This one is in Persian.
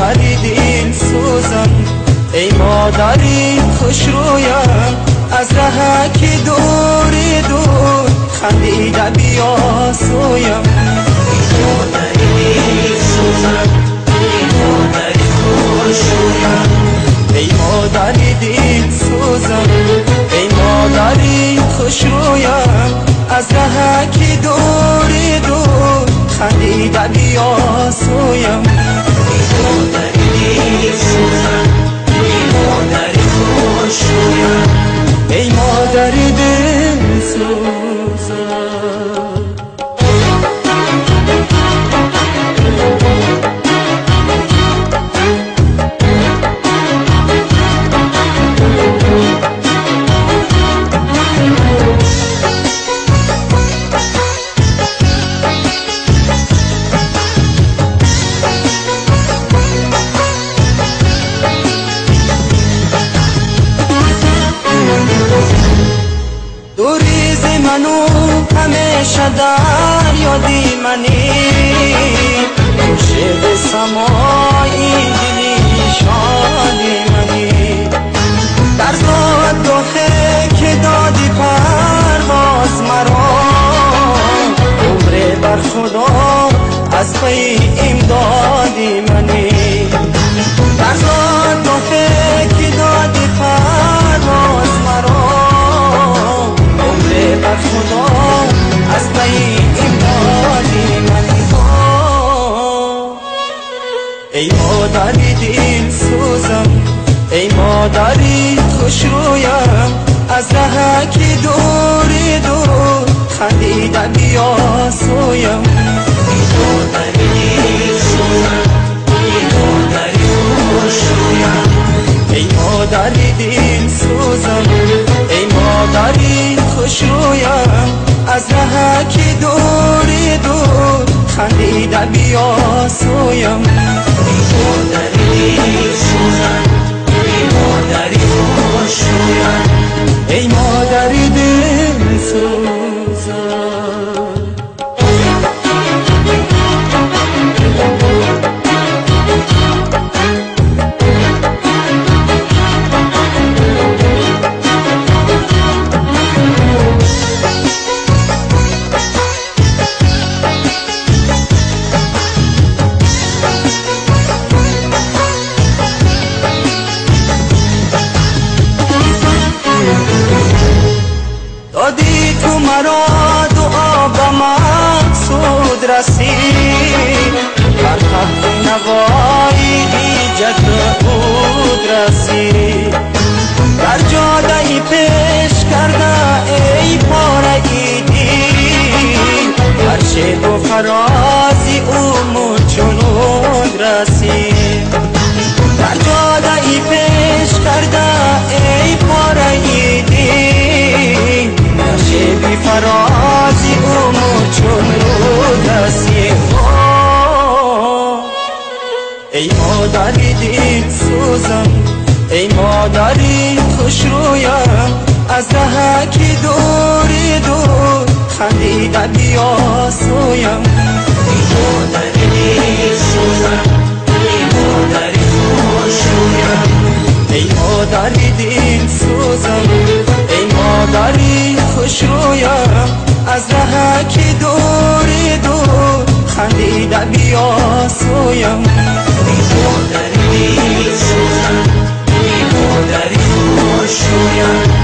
مادری دل سوزم، ای مادری خوش رویم، از ره که دور دور خندیده بیا سویم. ای مادری دل سوزم، ای مادری خوش رویم، ای مادری دل سوزم، ای مادری خوش رویم، از ره که دور دور خندیده بیا سویم. ای مادری دل سوزم، ای مادری خوش رویم، ای مادری دل سوزم. دوریز منو همیشه در یادی منی، خوشه به سمایی دلی شادی منی، در زادگاهی که دادی پرواز مرا، عمر بر خدا از پی امدادی منی، در زادگاهی که دادی پرواز مرا، بر خدا از پی امدادی منی. ای مادری دل سوزم، ای مادری خوش رویم، از ره که دور دور خندیده بیا سویم. ای مادری دل سوزم، ای مادری خوش رویم، ای مادری دل سوزم، ای مادری خوش رویم، از ره که دور دور خندیده بیا سویم. ای مادری دل سوزم، ای مادری خوش رویم، ای مادری دل سوزم. دادی تو مرا دعا به مقصود رسید، بر تخت نوایی جد بود رسید، در جاده پیش کرده ای پاره دین، هر شیب و فرازی او چنود رسید، در جاده پیش کرده ای پاره دین، بی فرازی امور چون رو رسید. ای مادری دل سوزم، ای مادری خوش رویم، از ره که دور دور خندیده بیا سویم. ای مادری دل سوزم، ای مادری خوش رویم، ای مادری دل سوزم، ای مادری خوش رویم، از ره که دور دور خندیده بیا سویم. ای مادری دل سوزم، ای مادری خوش رویم،